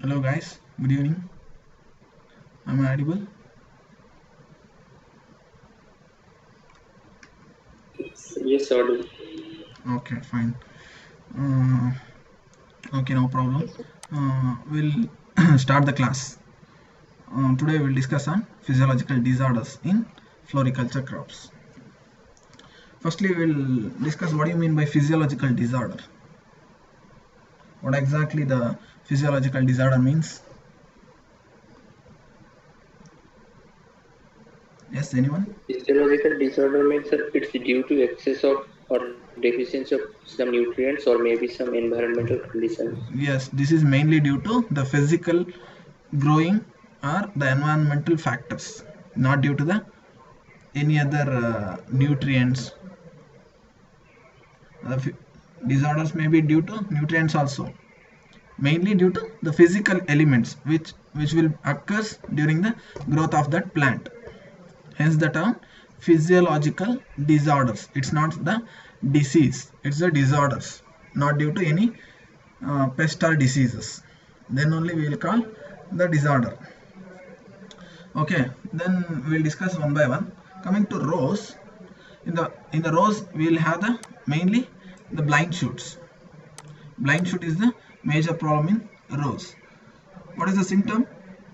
Hello guys, good evening. Am I audible? Yes, audible. Okay, fine. Uh, okay, no problem. We'll start the class. Today we'll discuss on physiological disorders in floriculture crops. Firstly, we'll discuss what do you mean by physiological disorder. What exactly the physiological disorder means? Yes, anyone? Physiological disorder means that it's due to excess of or deficiency of some nutrients or maybe some environmental conditions. Yes, this is mainly due to the physical growing or the environmental factors, not due to the any other nutrients. Disorders may be due to nutrients also, mainly due to the physical elements which will occurs during the growth of that plant. Hence the term physiological disorders. It's not the disease, it's the disorders, not due to any pest or diseases. Then only we will call the disorder. Okay, then we'll discuss one by one. Coming to rows, in the rows we will have the mainly the blind shoots. Blind shoot is the major problem in rows. What is the symptom?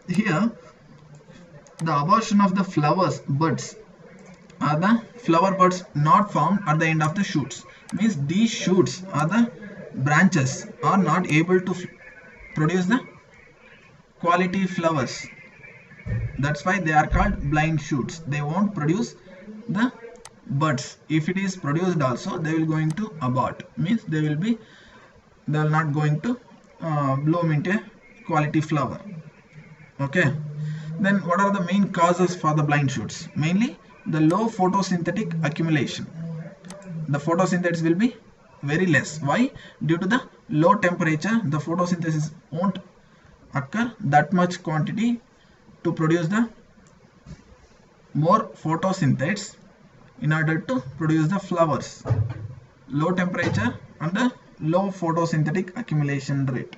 Here, the abortion of the flowers buds are the flower buds not found at the end of the shoots. Means these shoots are the branches are not able to produce the quality flowers. That's why they are called blind shoots. They won't produce the buds. If it is produced also, they will going to abort. Means they will not going to bloom into a quality flower. Okay, then what are the main causes for the blind shoots? Mainly the low photosynthetic accumulation. The photosynthesis will be very less. Why? Due to the low temperature, the photosynthesis won't occur that much quantity to produce the more photosynthetes in order to produce the flowers. Low temperature and the low photosynthetic accumulation rate.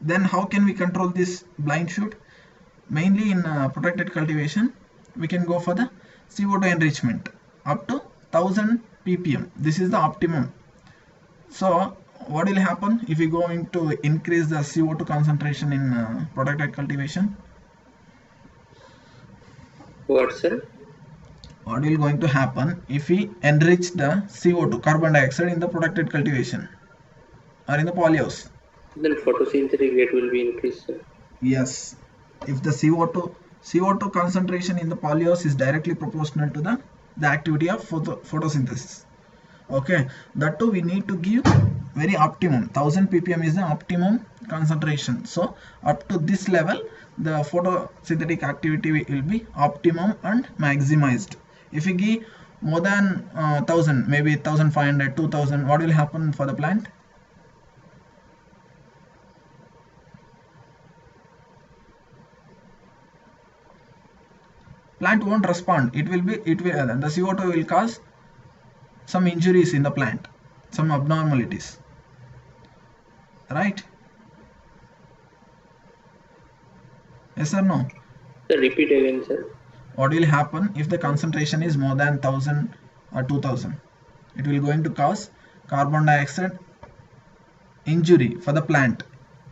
Then how can we control this blind shoot? Mainly in protected cultivation, we can go for the CO2 enrichment up to 1000 ppm. This is the optimum. So what will happen if we going to increase the CO2 concentration in protected cultivation? What, sir? What will going to happen if we enrich the CO2 carbon dioxide in the protected cultivation or in the polyhouse? Then photosynthetic rate will be increased, sir. Yes, if the CO2 concentration in the polyhouse is directly proportional to the activity of photosynthesis. Okay, that too we need to give very optimum. 1000 ppm is the optimum concentration. So up to this level, the photosynthetic activity will be optimum and maximized. If we give more than 1000, maybe 1500, 2000, what will happen for the plant? Plant won't respond. It will the CO2 will cause some injuries in the plant, some abnormalities, right? Yes or no? Sir, repeat again, sir. What will happen if the concentration is more than 1000 or 2000? It will going to cause carbon dioxide injury for the plant.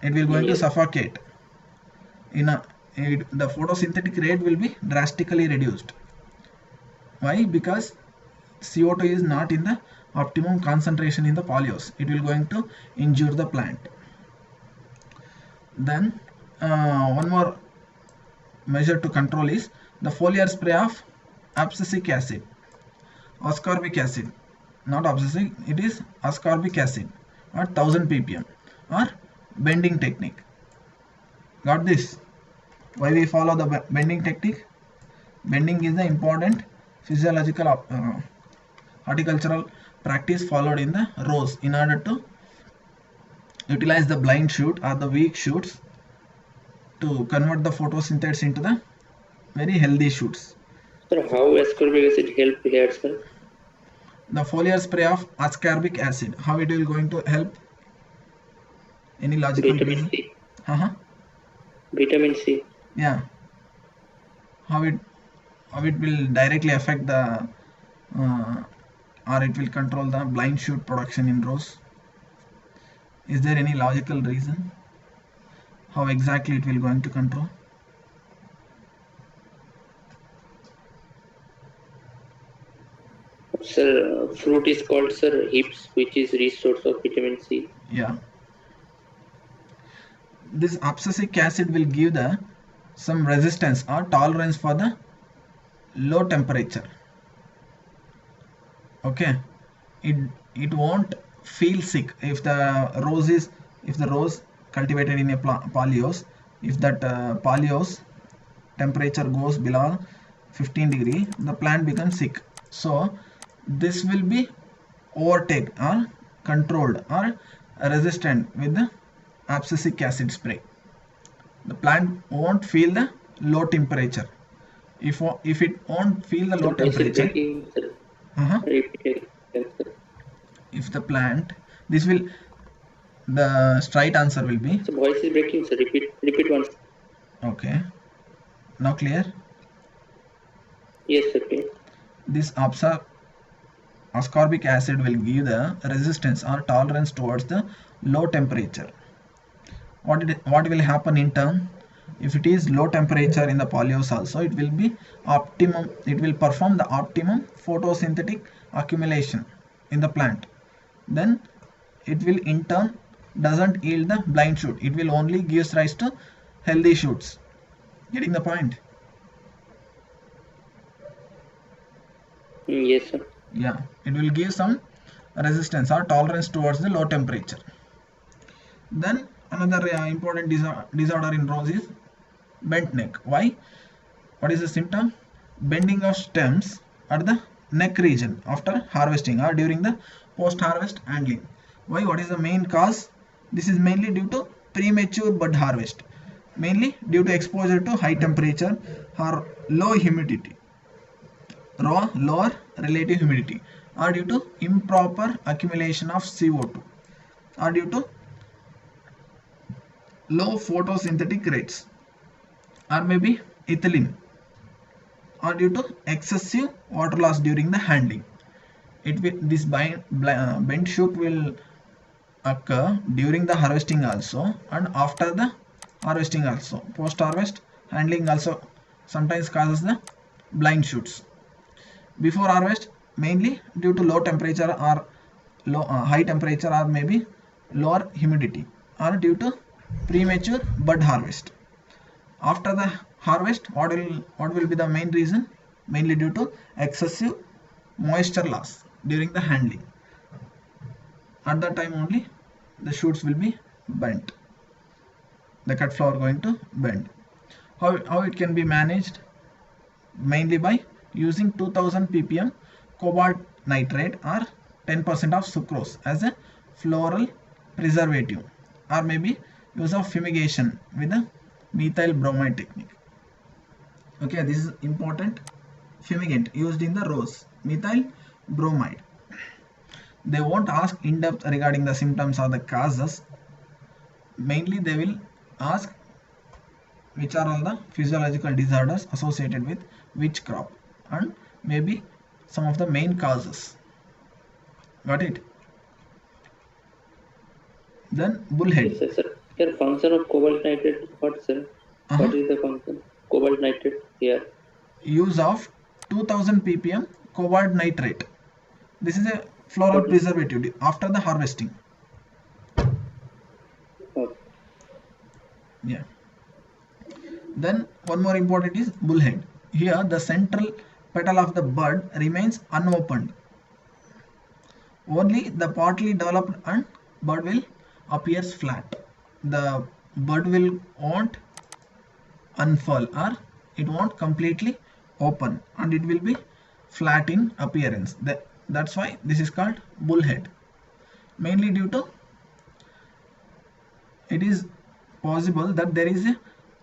it will going to Yes. suffocate. The photosynthetic rate will be drastically reduced. Why? Because CO2 is not in the optimum concentration in the polyols. It will going to injure the plant. Then one more measure to control is the foliar spray of abscisic acid, ascorbic acid, not abscisic, it is ascorbic acid at 1000 ppm, or bending technique. Got this? Why we follow the bending technique? Bending is the important physiological horticultural practice followed in the rows in order to utilize the blind shoot or the weak shoots to convert the photosynthetes into the very healthy shoots. Sir, how ascorbic acid help here, sir? The foliar spray of ascorbic acid, how it will going to help? Any logical Vitamin reason? C. Uh-huh. Vitamin C. Yeah. How it will directly affect the or it will control the blind shoot production in rows? Is there any logical reason how exactly it will going to control? Sir, fruit is called, sir, hips, which is rich source of vitamin C. Yeah, this abscisic acid will give the some resistance or tolerance for the low temperature. Okay, it it won't feel sick if the rose cultivated in a polyos, if that polyos temperature goes below 15 degree, the plant becomes sick. So this will be overtake or controlled or resistant with the abscisic acid spray. The plant won't feel the low temperature. If it won't feel the low Sir, voice is temperature, breaking, sir. uh-huh, Repeat again, sir. if the plant, this will, the straight answer will be, Sir, voice is breaking, sir. Repeat once. okay, now clear. Yes, sir, please. This ascorbic acid will give the resistance or tolerance towards the low temperature. What will happen in turn? If it is low temperature in the polyos also, it will be optimum, it will perform the optimum photosynthetic accumulation in the plant. Then it will in turn doesn't yield the blind shoot, it will only gives rise to healthy shoots. Getting the point? Yes, sir. Yeah, it will give some resistance or tolerance towards the low temperature. Then another important disorder in rose is bent neck. Why? What is the symptom? Bending of stems at the neck region after harvesting or during the post-harvest handling. Why? What is the main cause? This is mainly due to premature bud harvest, mainly due to exposure to high temperature or low humidity, lower relative humidity, or due to improper accumulation of CO2, or due to low photosynthetic rates, or maybe ethylene, or due to excessive water loss during the handling. This bent shoot will occur during the harvesting also and after the harvesting also. Post harvest handling also sometimes causes the blind shoots. Before harvest, mainly due to low temperature or high temperature or maybe lower humidity, or due to premature bud harvest. After the harvest, what will be the main reason? Mainly due to excessive moisture loss during the handling. At that time only the shoots will be bent, the cut flower going to bend. How it can be managed? Mainly by using 2000 ppm cobalt nitrate or 10% of sucrose as a floral preservative, or maybe use of fumigation with a methyl bromide technique. Okay, this is important. Fumigant used in the rose, methyl bromide. They won't ask in depth regarding the symptoms or the causes. Mainly they will ask which are all the physiological disorders associated with which crop and maybe some of the main causes. Got it? Then bullhead. Yes, sir. Sir, function of cobalt nitrate, what sir? Uh-huh. What is the function? Cobalt nitrate here. Use of 2000 ppm cobalt nitrate. This is a floral What is preservative after the harvesting. oh, Yeah. Then one more important is bullhead. Here the central petal of the bud remains unopened. Only the partly developed and bud will appears flat. The bud will won't unfurl or it won't completely open and it will be flat in appearance. That's why this is called bullhead. Mainly due to it is possible that there is a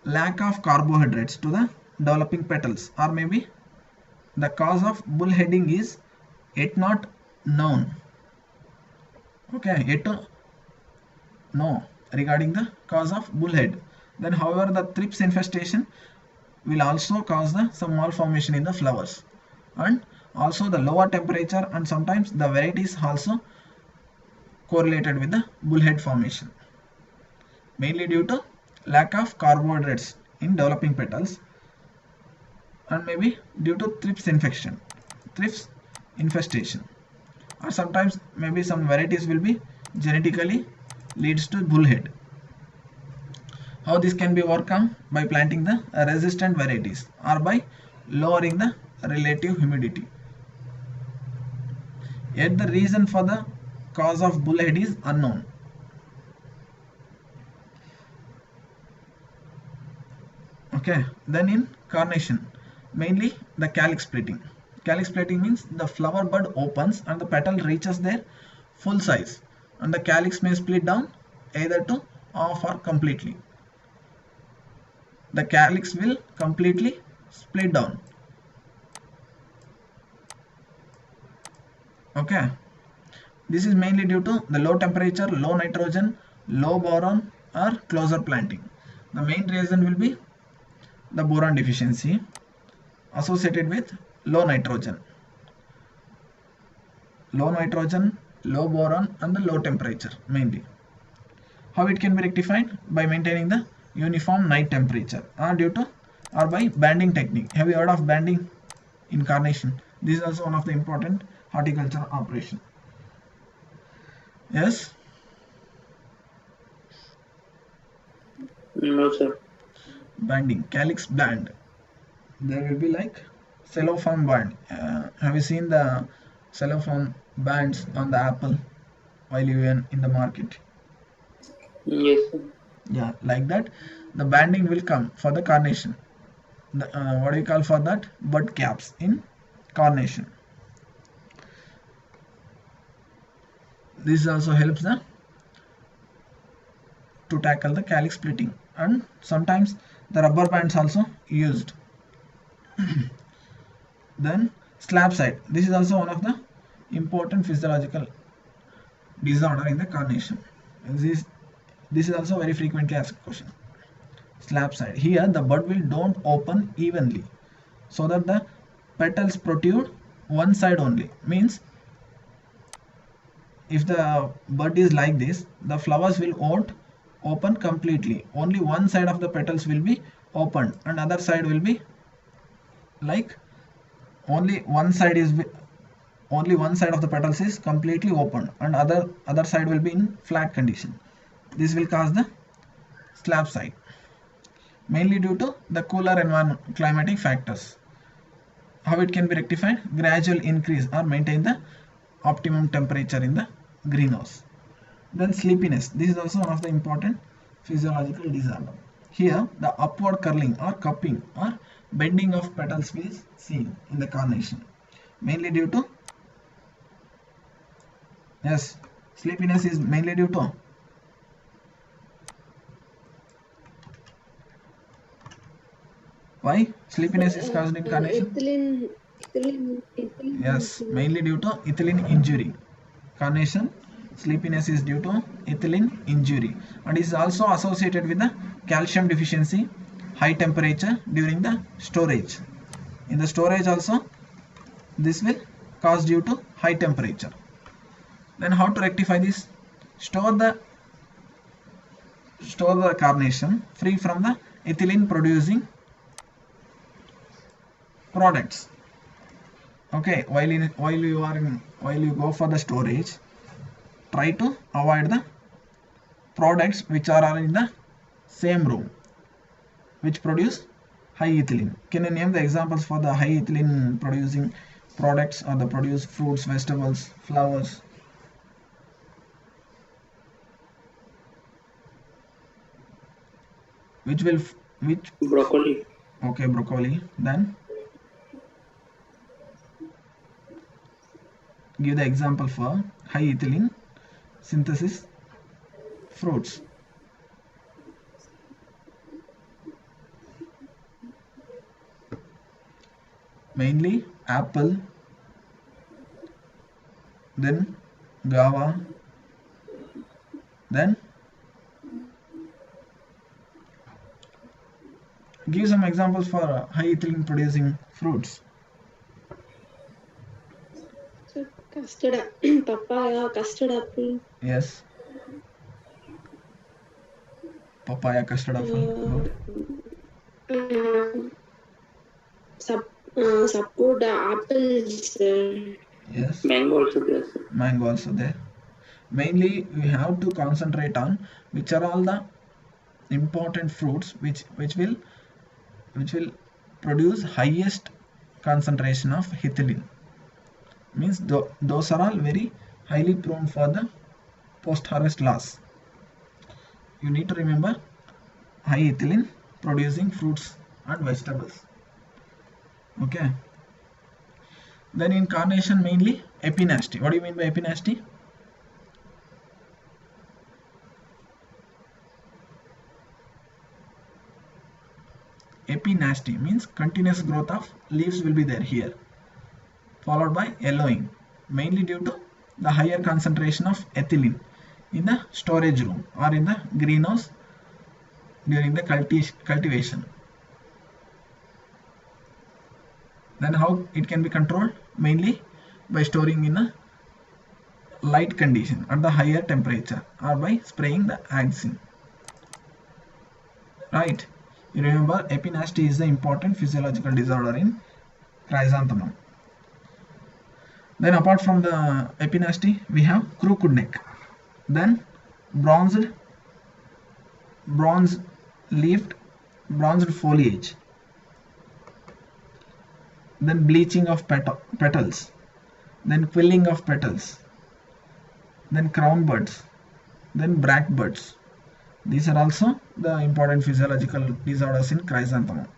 lack of carbohydrates to the developing petals, or maybe the cause of bullheading is yet not known. Okay, yet to know regarding the cause of bullhead. Then however the thrips infestation will also cause some malformation in the flowers, and also the lower temperature and sometimes the varieties also correlated with the bullhead formation, mainly due to lack of carbohydrates in developing petals, and maybe due to thrips infestation, or sometimes maybe some varieties will be genetically leads to bullhead. How this can be overcome? By planting the resistant varieties or by lowering the relative humidity. Yet the reason for the cause of bullhead is unknown. Okay, then in carnation, mainly the calyx splitting. Calyx splitting means the flower bud opens and the petal reaches their full size, and the calyx may split down either to half or completely. The calyx will completely split down. Okay, this is mainly due to the low temperature, low nitrogen, low boron or closer planting. The main reason will be the boron deficiency associated with low nitrogen, low boron and the low temperature mainly. How it can be rectified? By maintaining the uniform night temperature, or due to or by banding technique. Have you heard of banding in carnation? This is also one of the important horticulture operation. Yes. no sir. Banding, calyx band. There will be like cellophane band. Have you seen the cellophane bands on the apple while you are in the market? Yes sir. Yeah, like that. The banding will come for the carnation. What do you call for that? Bud caps in carnation. This also helps to tackle the calyx splitting, and sometimes the rubber bands also used. Then slab side. This is also one of the important physiological disorder in the carnation. This is also very frequently asked question. Slab side. Here the bud will don't open evenly, so that the petals protrude one side only. Means if the bud is like this, the flowers will won't open completely. Only one side of the petals will be opened, and other side will be like only one side is only one side of the petals is completely open, and other side will be in flat condition. This will cause the slab side, mainly due to the cooler environment climatic factors. How it can be rectified? Gradual increase or maintain the optimum temperature in the greenhouse. Then sleepiness. This is also one of the important physiological disorder. Here the upward curling or cupping or bending of petals is seen in the carnation, mainly due to, yes, sleepiness is mainly due to why sleepiness is caused in carnation. Yes, mainly due to ethylene injury. Carnation sleepiness is due to ethylene injury, and is also associated with the calcium deficiency, high temperature during the storage. In the storage also this will cause due to high temperature. Then how to rectify this? Store the store the carnation free from the ethylene producing products. Okay, while you go for the storage, try to avoid the products which are in the same room which produce high ethylene. Can you name the examples for the high ethylene producing products or the produce fruits, vegetables, flowers? Which Broccoli. Okay, broccoli. Then give the example for high ethylene synthesis fruits. Mainly apple, then guava, then give some examples for high ethylene producing fruits. So custard, papaya, custard apple, Yes, papaya, custard apple. Good. support apples. Yes, Mango also there, sir. mango also there. Mainly we have to concentrate on which are all the important fruits which will produce highest concentration of ethylene. Means those are all very highly prone for the post harvest loss. You need to remember high ethylene producing fruits and vegetables. Okay. Then in carnation mainly epinasty. What do you mean by epinasty? Epinasty means continuous growth of leaves will be there here, followed by yellowing, mainly due to the higher concentration of ethylene in the storage room or in the greenhouse during the cultivation. Then how it can be controlled? Mainly by storing in a light condition at the higher temperature or by spraying the axine. Right. You remember epinasty is the important physiological disorder in chrysanthemum. Then apart from the epinasty, we have crooked neck. Then bronze leafed, bronzed foliage. Then bleaching of petals. Then quilling of petals. Then crown buds. Then bract buds. These are also the important physiological disorders in chrysanthemum.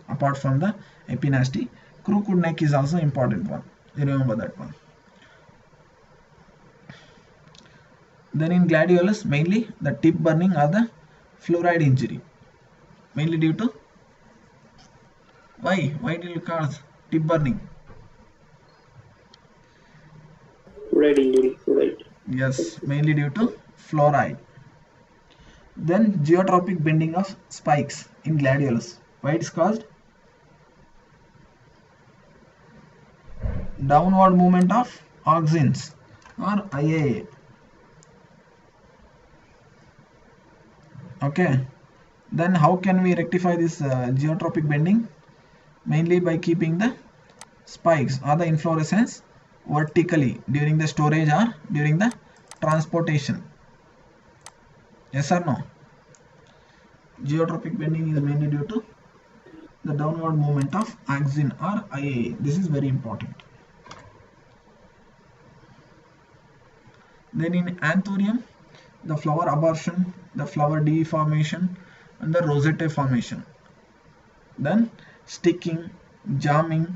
Apart from the epinasty, crooked neck is also important one. You remember that one. Then in gladiolus, mainly the tip burning or the fluoride injury. Mainly due to why? Why did you cause tip burning? Fluoride injury. Fluoride. Yes, mainly due to fluoride. Then geotropic bending of spikes in gladiolus. Why it is caused? Downward movement of auxins or IAA. Okay. Then how can we rectify this geotropic bending? Mainly by keeping the spikes or the inflorescence vertically during the storage or during the transportation. Yes or no? Geotropic bending is mainly due to the downward movement of axin or IAA. This is very important. Then in anthurium, the flower abortion, the flower deformation, and the rosette formation. Then sticking, jamming,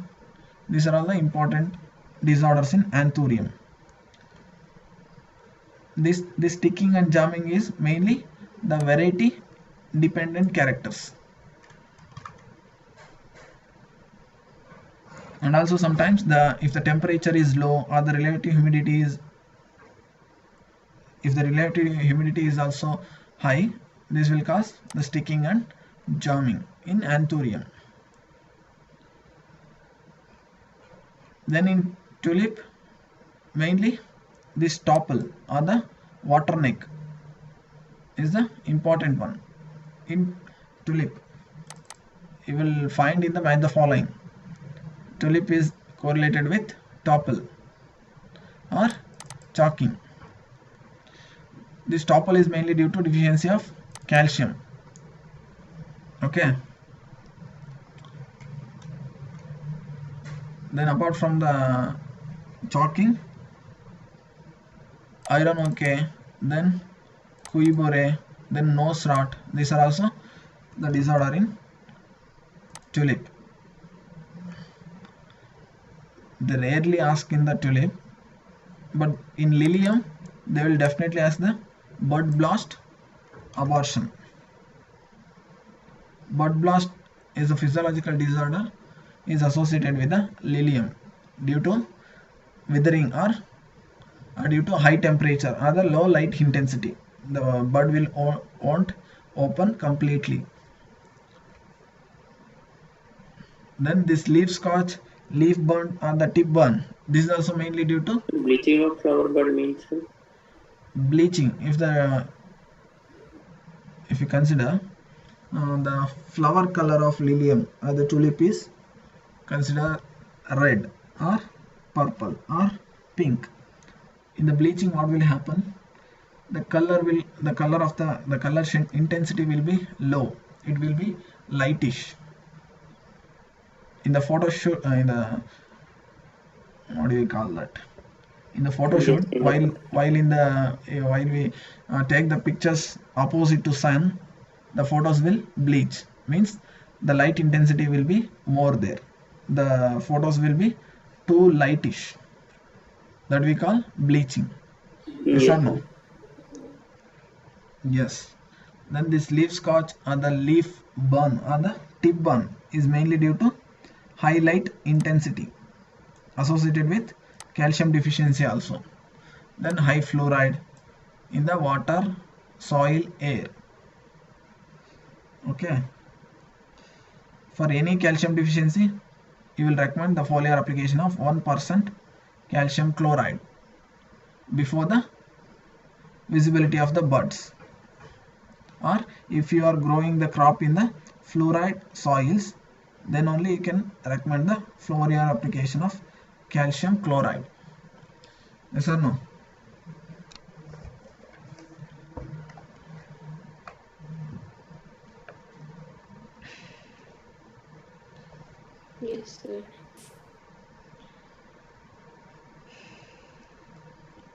these are all the important disorders in anthurium. This sticking and jamming is mainly the variety dependent characters. And also sometimes if the temperature is low or the relative humidity is also high, this will cause the sticking and jamming in anthurium. Then in tulip, mainly this topple or the water neck. is the important one. In tulip, you will find in the match the following. Tulip is correlated with topple or chalking. This topple is mainly due to deficiency of calcium. Okay. Then apart from the chalking, iron okay, then cuibore, then nose rot. These are also the disorder in tulip. They rarely ask in the tulip, but in lilium they will definitely ask the bud blast abortion. Bud blast is a physiological disorder is associated with the lilium due to withering or due to high temperature or the low light intensity. The bud won't open completely. Then this leaf scorch, leaf burn or the tip burn. This is also mainly due to Bleaching of flower bud means, sir? bleaching. If you consider the flower color of lilium or the tulip is consider red or purple or pink. In the bleaching, what will happen? The color intensity will be low. It will be lightish. In the photo shoot, what do you call that? In the photo shoot, while we take the pictures opposite to sun, the photos will bleach. Means the light intensity will be more there. The photos will be too lightish. That we call bleaching. Yes or no? Yes. Then this leaf scorch or the leaf burn or the tip burn is mainly due to high light intensity associated with calcium deficiency also. Then high fluoride in the water, soil, air. Okay. For any calcium deficiency, you will recommend the foliar application of 1% calcium chloride before the visibility of the buds. Or if you are growing the crop in the fluoride soils, then only you can recommend the foliar application of calcium chloride. Yes or no? Yes, sir.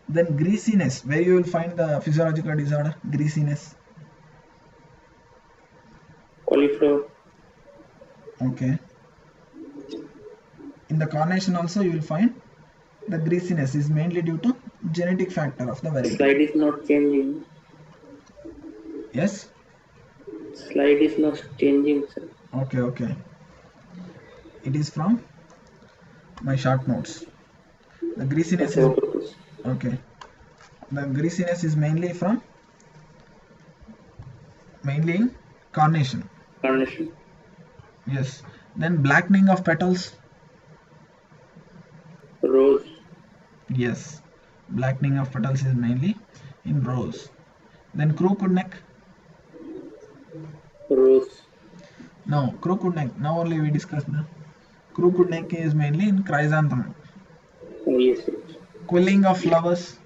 Then greasiness, where you will find the physiological disorder, greasiness. Cauliflower. Okay. In the carnation also you will find the greasiness is mainly due to genetic factor of the variety. Slide is not changing. Yes? Slide is not changing, sir. Okay. It is from my short notes. The greasiness is okay. The greasiness is mainly in carnation. Carnation. Yes. Then blackening of petals. Rose. Yes. Blackening of petals is mainly in rose. Then crooked neck. Rose. No, crooked neck. Now only we discussed the crooked neck is mainly in chrysanthemum. Oh, yes. Quelling of flowers.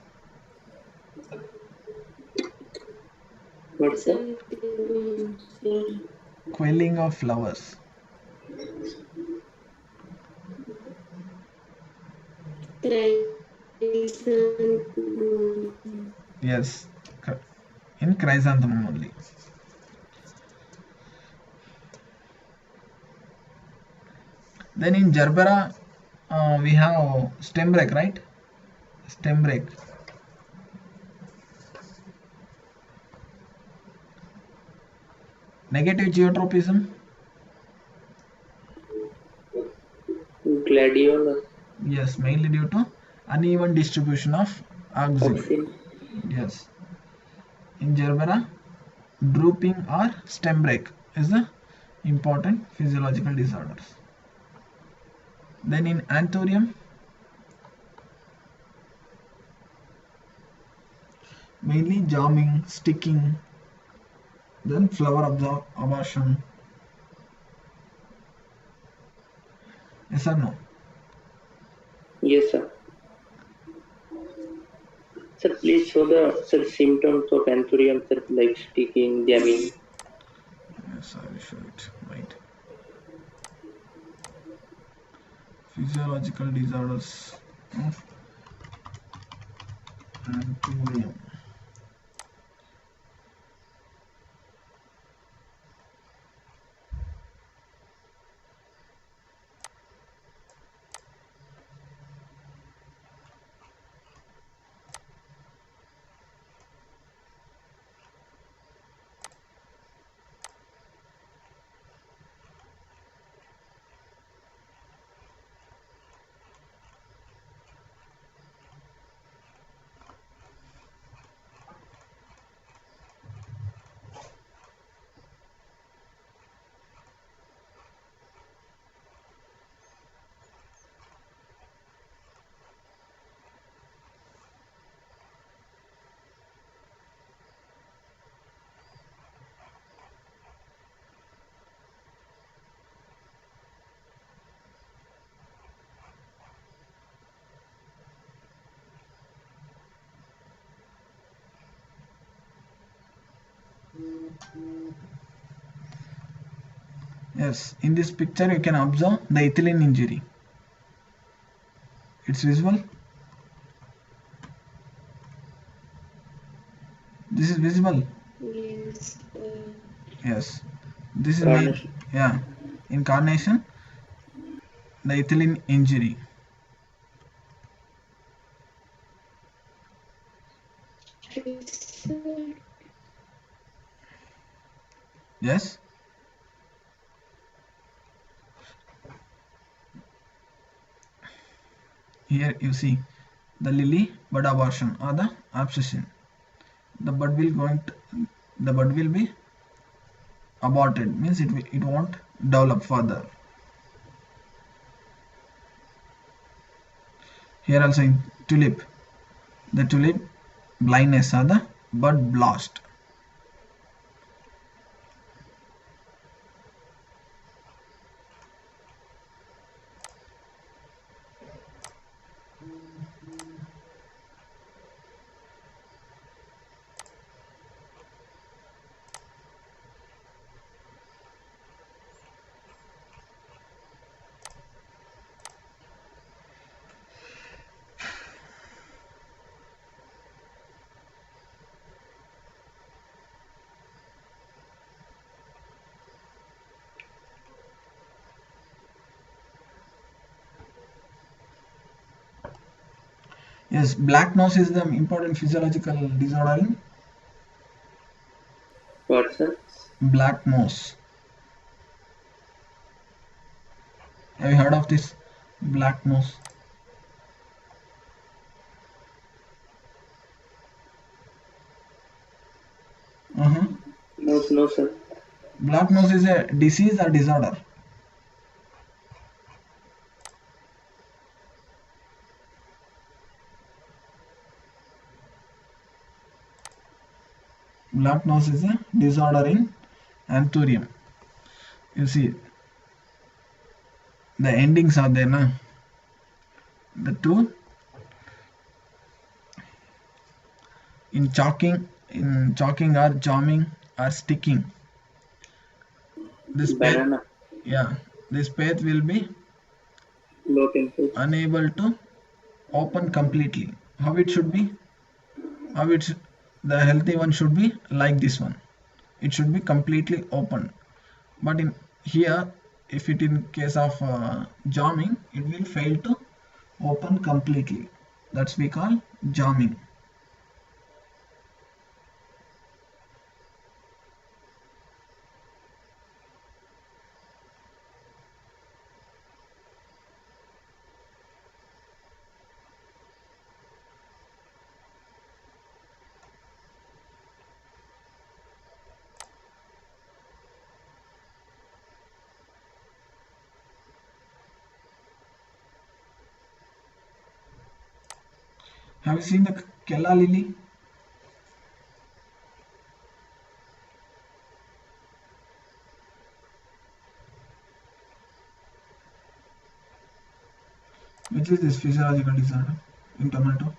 What's that? Quelling of flowers. Yes, in chrysanthemum only. Then in gerbera, we have stem break, right? Stem break. Negative geotropism. Gladiolus. Yes, mainly due to uneven distribution of auxin. Yes. In gerbera, drooping or stem break is the important physiological disorders. Then in anthurium, mainly jamming, sticking, Then flower abortion. Yes or no? Yes, sir. Sir, please show the sir symptoms of anthurium, sir, like sticking, jamming. Yes, I will show it. Right. Physiological disorders of anthurium. Yes, in this picture you can observe the ethylene injury. It's visible. This is visible. Yes. Yes. This is main. Carnation. Yeah. In carnation, the ethylene injury. Yes. Here you see the lily bud abortion or the abscission. The bud will be aborted, means it won't develop further. Here also in tulip, the tulip blindness or the bud blast. Yes, black nose is the important physiological disorder in What, sir? black nose. Have you heard of this black nose? Uh-huh. No, no, sir. Black nose is a disease or disorder. Black nose is a disorder in anthurium. You see, the endings are there, na? The two in chalking or jamming or sticking. This path, Banana. yeah, this path will be Low temperature. unable to open completely. How it should be? How it's the healthy one should be like this one. It should be completely open. But in here, if it in case of jamming, it will fail to open completely. That's we call jamming. Have you seen the Kella lily? Which is this physiological disorder in tomato?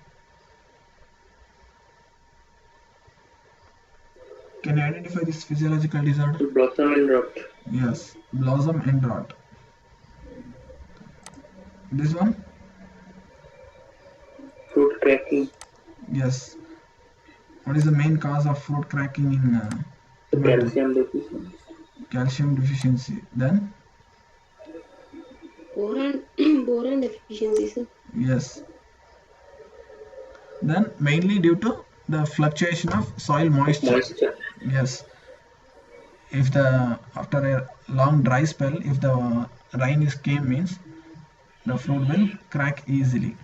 Can you identify this physiological disorder? Blossom and rot. Yes, blossom end rot. This one? Fruit cracking. Yes. What is the main cause of fruit cracking in tomato? Calcium deficiency. Calcium deficiency. Then? boron boron deficiency, sir. Yes. Then mainly due to the fluctuation of soil moisture. Moisture. Yes. If the after a long dry spell, if the rain is came means the fruit will crack easily.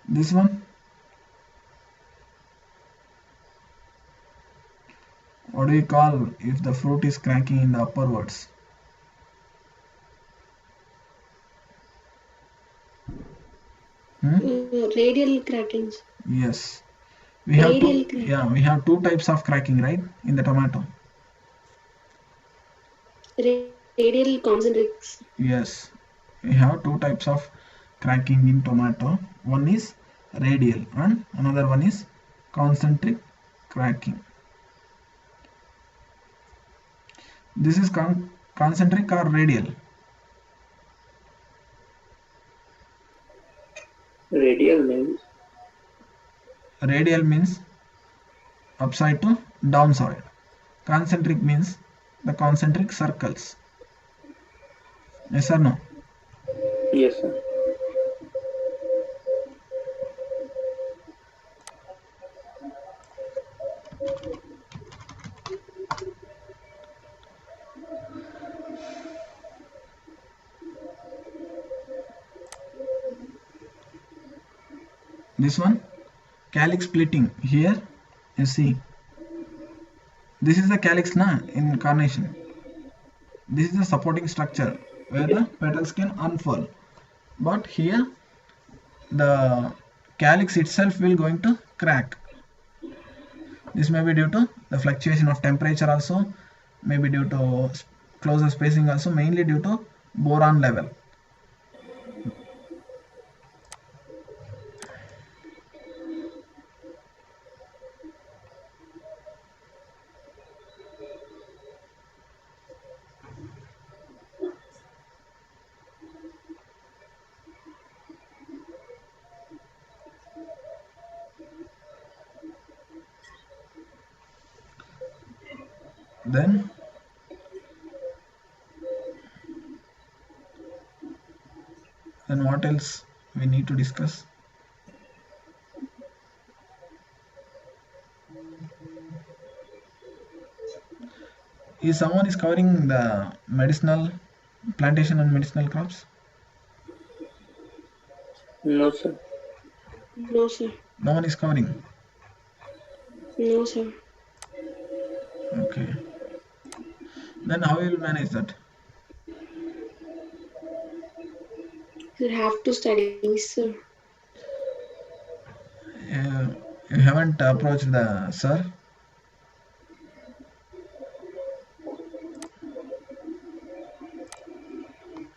This one? What do you call if the fruit is cracking in the upperwards? Radial crackings. Yes. We have Radial two. crack. Yeah, we have two types of cracking, right, in the tomato. Radial concentrics. Yes, we have two types of cracking in tomato. One is radial and another one is concentric cracking. This is concentric or radial? Radial means Radial means upside to downside. Concentric means the concentric circles. Yes or no? yes, sir. This one, calyx splitting. Here, you see. This is the calyx na in carnation. This is the supporting structure where the petals can unfurl. But here, the calyx itself will going to crack. This may be due to the fluctuation of temperature also, maybe due to closer spacing also, mainly due to boron level. Then what else we need to discuss? Is someone is covering the medicinal plantation and medicinal crops? No, sir. No, sir. No one is covering. No, sir. Okay. Then how will you manage that? You have to study, sir. You haven't approached the sir?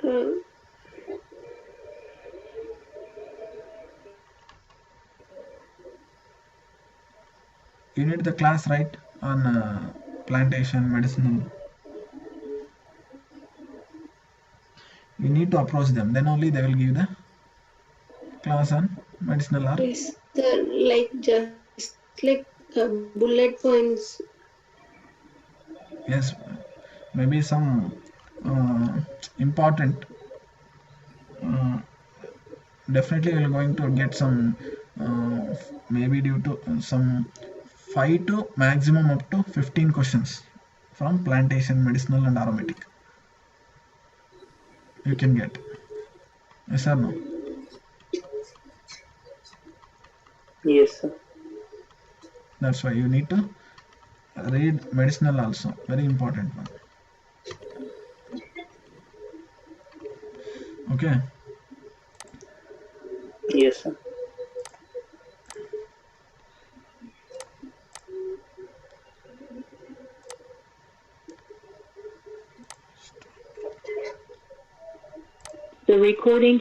Uh, You need the class, right, on plantation medicinal. You need to approach them, then only they will give the class on medicinal or yes, sir. Like just like bullet points. yes, maybe some important. Definitely we are going to get some maybe due to some 5 to maximum up to 15 questions from plantation medicinal and aromatic you can get. Yes or no? Yes, sir. That's why you need to read medicinal also, very important one. Okay. Yes, sir. The recording